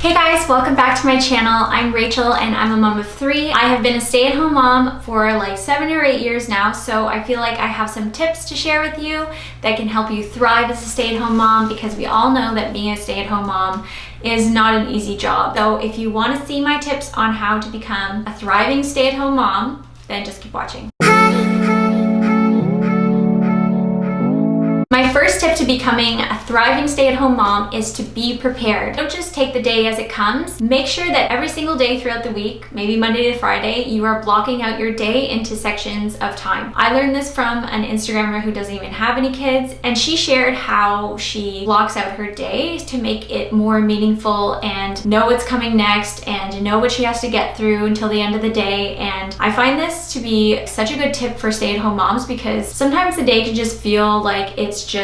Hey guys, welcome back to my channel. I'm Rachel and I'm a mom of 3. I have been a stay-at-home mom for like 7 or 8 years now, so I feel like I have some tips to share with you that can help you thrive as a stay-at-home mom, because we all know that being a stay-at-home mom is not an easy job. So if you want to see my tips on how to become a thriving stay-at-home mom, then just keep watching. My first tip to becoming a thriving stay-at-home mom is to be prepared. Don't just take the day as it comes. Make sure that every single day throughout the week, maybe Monday to Friday, you are blocking out your day into sections of time. I learned this from an Instagrammer who doesn't even have any kids, and she shared how she blocks out her day to make it more meaningful and know what's coming next and know what she has to get through until the end of the day. And I find this to be such a good tip for stay-at-home moms, because sometimes the day can just feel like it's just,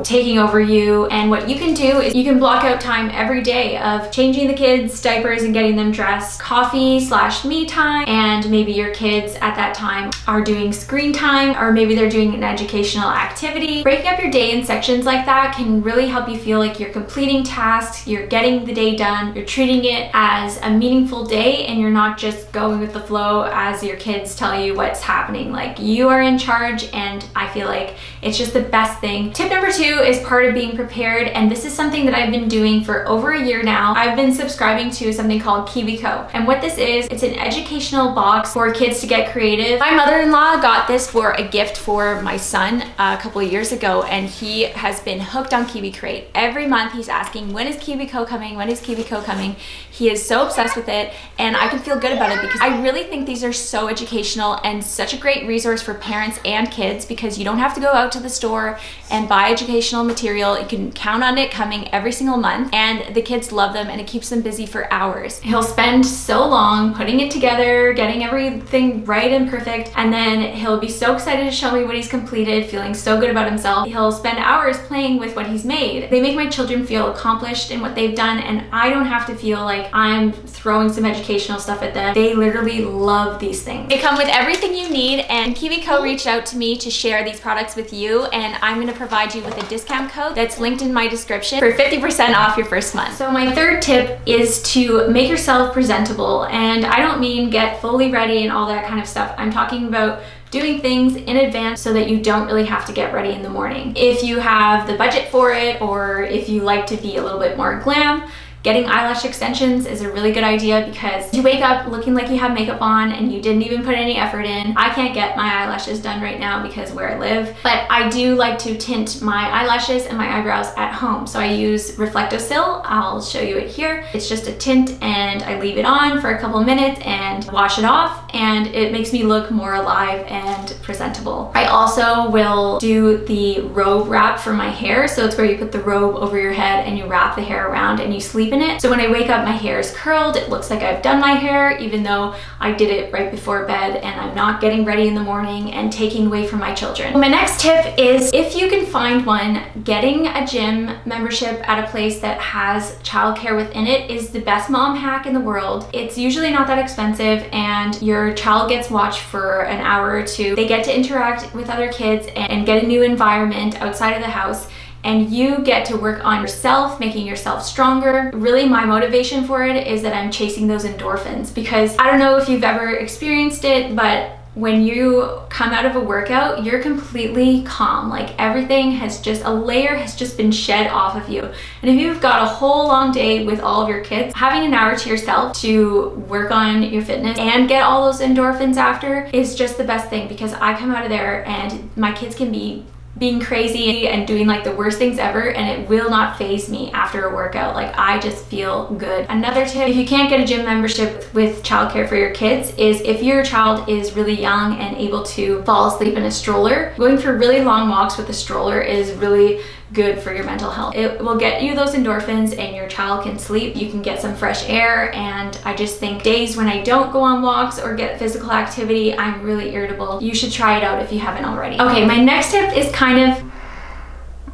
taking over you. And what you can do is you can block out time every day of changing the kids' diapers and getting them dressed, coffee/me time, and maybe your kids at that time are doing screen time, or maybe they're doing an educational activity. Breaking up your day in sections like that can really help you feel like you're completing tasks, you're getting the day done, you're treating it as a meaningful day, and you're not just going with the flow as your kids tell you what's happening. Like, you are in charge, and I feel like it's just the best thing. Tip number 2 is part of being prepared, and this is something that I've been doing for over a year now. I've been subscribing to something called Kiwico, and what this is, it's an educational box for kids to get creative. My mother-in-law got this for a gift for my son a couple of years ago, and he has been hooked on KiwiCrate. Every month he's asking, when is Kiwico coming? When is Kiwico coming? He is so obsessed with it, and I can feel good about it because I really think these are so educational and such a great resource for parents and kids, because you don't have to go out to the store and buy educational material. You can count on it coming every single month, and the kids love them, and it keeps them busy for hours. He'll spend so long putting it together, getting everything right and perfect, and then he'll be so excited to show me what he's completed, feeling so good about himself. He'll spend hours playing with what he's made. They make my children feel accomplished in what they've done, and I don't have to feel like I'm throwing some educational stuff at them. They literally love these things. They come with everything you need, and Kiwico reached out to me to share these products with you, and I'm going to provide you with a discount code that's linked in my description for 50% off your first month. So my third tip is to make yourself presentable, and I don't mean get fully ready and all that kind of stuff. I'm talking about doing things in advance so that you don't really have to get ready in the morning. If you have the budget for it, or if you like to be a little bit more glam, getting eyelash extensions is a really good idea, because you wake up looking like you have makeup on and you didn't even put any effort in. I can't get my eyelashes done right now because where I live, but I do like to tint my eyelashes and my eyebrows at home. So I use Reflecto-Sil. I'll show you it here. It's just a tint, and I leave it on for a couple of minutes and wash it off, and it makes me look more alive and presentable. I also will do the robe wrap for my hair. So it's where you put the robe over your head and you wrap the hair around and you sleep in it. So when I wake up, my hair is curled. It looks like I've done my hair, even though I did it right before bed, and I'm not getting ready in the morning and taking away from my children. My next tip is, if you can find one, getting a gym membership at a place that has childcare within it is the best mom hack in the world. It's usually not that expensive, and your child gets watched for an hour or two. They get to interact with other kids and get a new environment outside of the house, and you get to work on yourself, making yourself stronger. Really, my motivation for it is that I'm chasing those endorphins, because I don't know if you've ever experienced it, but when you come out of a workout, you're completely calm. Like, everything has just, a layer has just been shed off of you. And if you've got a whole long day with all of your kids, having an hour to yourself to work on your fitness and get all those endorphins after is just the best thing, because I come out of there and my kids can be being crazy and doing like the worst things ever, and it will not faze me after a workout. Like, I just feel good. Another tip, if you can't get a gym membership with childcare for your kids, is if your child is really young and able to fall asleep in a stroller, going for really long walks with a stroller is really good for your mental health. It will get you those endorphins, and your child can sleep. You can get some fresh air, and I just think days when I don't go on walks or get physical activity, I'm really irritable. You should try it out if you haven't already. Okay, my next tip is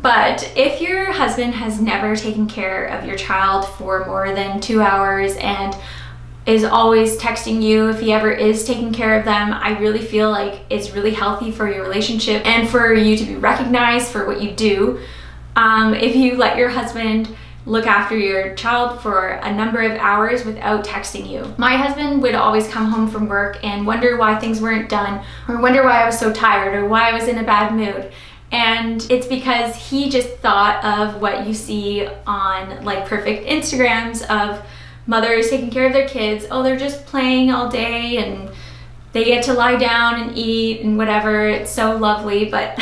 but if your husband has never taken care of your child for more than 2 hours and is always texting you if he ever is taking care of them, I really feel like it's really healthy for your relationship and for you to be recognized for what you do. If you let your husband look after your child for a number of hours without texting you. My husband would always come home from work and wonder why things weren't done, or wonder why I was so tired, or why I was in a bad mood. And it's because he just thought of what you see on like perfect Instagrams of mothers taking care of their kids. Oh, they're just playing all day and they get to lie down and eat and whatever. It's so lovely, but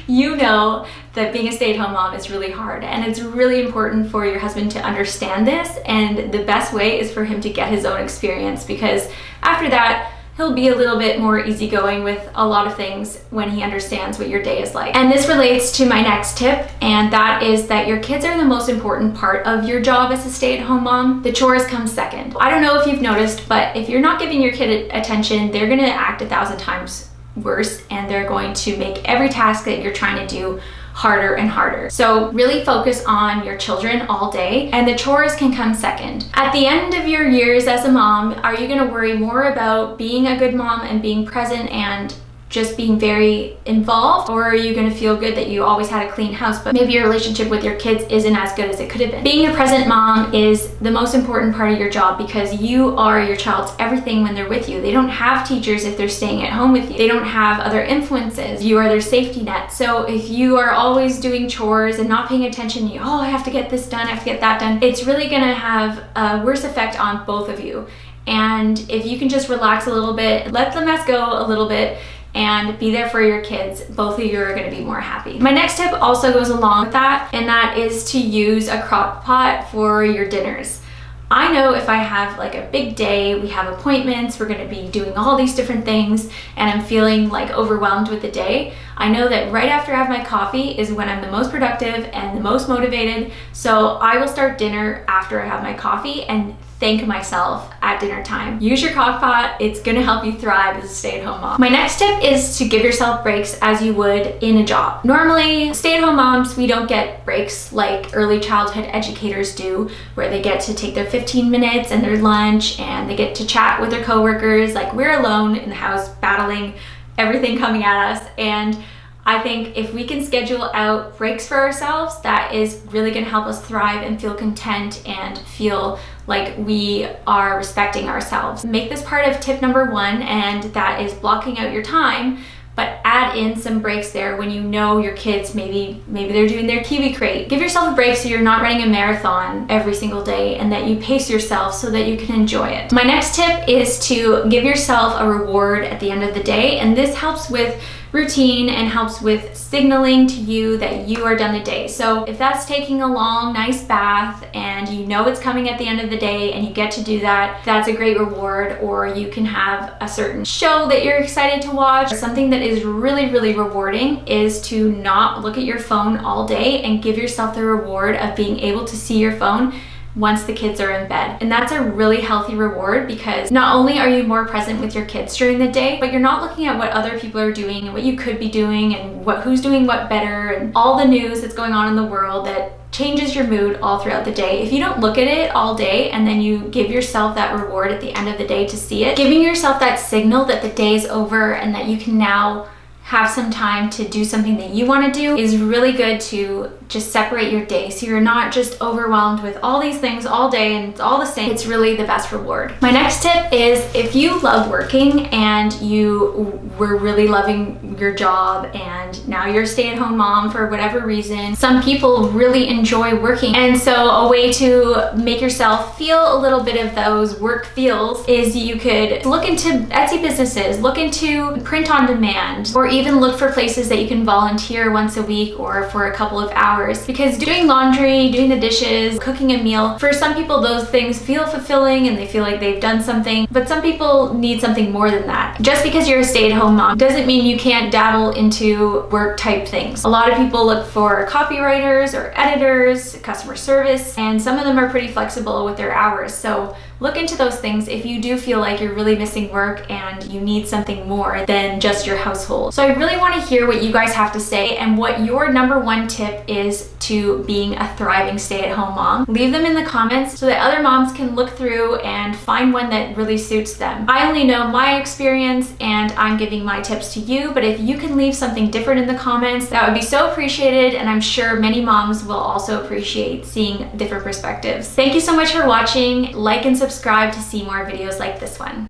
you know that being a stay-at-home mom is really hard, and it's really important for your husband to understand this, and the best way is for him to get his own experience, because after that, he'll be a little bit more easygoing with a lot of things when he understands what your day is like. And this relates to my next tip, and that is that your kids are the most important part of your job as a stay-at-home mom. The chores come second. I don't know if you've noticed, but if you're not giving your kid attention, they're gonna act 1,000 times worse, and they're going to make every task that you're trying to do harder and harder. So really focus on your children all day, and the chores can come second. At the end of your years as a mom, are you gonna worry more about being a good mom and being present and just being very involved, or are you gonna feel good that you always had a clean house, but maybe your relationship with your kids isn't as good as it could have been? Being a present mom is the most important part of your job, because you are your child's everything when they're with you. They don't have teachers if they're staying at home with you. They don't have other influences. You are their safety net. So if you are always doing chores and not paying attention, oh, I have to get this done, I have to get that done, it's really gonna have a worse effect on both of you. And if you can just relax a little bit, let the mess go a little bit, and be there for your kids, both of you are gonna be more happy. My next tip also goes along with that, and that is to use a crock pot for your dinners. I know if I have like a big day, we have appointments, we're gonna be doing all these different things, and I'm feeling like overwhelmed with the day, I know that right after I have my coffee is when I'm the most productive and the most motivated, so I will start dinner after I have my coffee and thank myself at dinner time. Use your crock pot, it's gonna help you thrive as a stay-at-home mom. My next tip is to give yourself breaks as you would in a job. Normally, stay-at-home moms, we don't get breaks like early childhood educators do, where they get to take their 15 minutes and their lunch, and they get to chat with their coworkers. Like, we're alone in the house battling everything coming at us, and I think if we can schedule out breaks for ourselves, that is really gonna help us thrive and feel content and feel like we are respecting ourselves. Make this part of tip number 1, and that is blocking out your time, but add in some breaks there when you know your kids, maybe they're doing their Kiwi crate. Give yourself a break so you're not running a marathon every single day, and that you pace yourself so that you can enjoy it. My next tip is to give yourself a reward at the end of the day, and this helps with routine and helps with signaling to you that you are done the day. So if that's taking a long, nice bath and you know it's coming at the end of the day and you get to do that, that's a great reward. Or you can have a certain show that you're excited to watch. Something that is really, really rewarding is to not look at your phone all day and give yourself the reward of being able to see your phone once the kids are in bed. And that's a really healthy reward, because not only are you more present with your kids during the day, but you're not looking at what other people are doing and what you could be doing and who's doing what better and all the news that's going on in the world that changes your mood all throughout the day. If you don't look at it all day and then you give yourself that reward at the end of the day to see it, giving yourself that signal that the day is over and that you can now have some time to do something that you want to do is really good to just separate your day, so you're not just overwhelmed with all these things all day and it's all the same. It's really the best reward. My next tip is, if you love working and you were really loving your job and now you're a stay-at-home mom for whatever reason, some people really enjoy working, and so a way to make yourself feel a little bit of those work feels is you could look into Etsy businesses, look into print on demand, or even look for places that you can volunteer once a week or for a couple of hours. Because doing laundry, doing the dishes, cooking a meal, for some people those things feel fulfilling and they feel like they've done something, but some people need something more than that. Just because you're a stay-at-home mom doesn't mean you can't dabble into work type things. A lot of people look for copywriters or editors, customer service, and some of them are pretty flexible with their hours. So look into those things if you do feel like you're really missing work and you need something more than just your household. So I really want to hear what you guys have to say and what your number 1 tip is is to being a thriving stay-at-home mom. Leave them in the comments so that other moms can look through and find one that really suits them. I only know my experience and I'm giving my tips to you, but if you can leave something different in the comments, that would be so appreciated, and I'm sure many moms will also appreciate seeing different perspectives. Thank you so much for watching. Like and subscribe to see more videos like this one.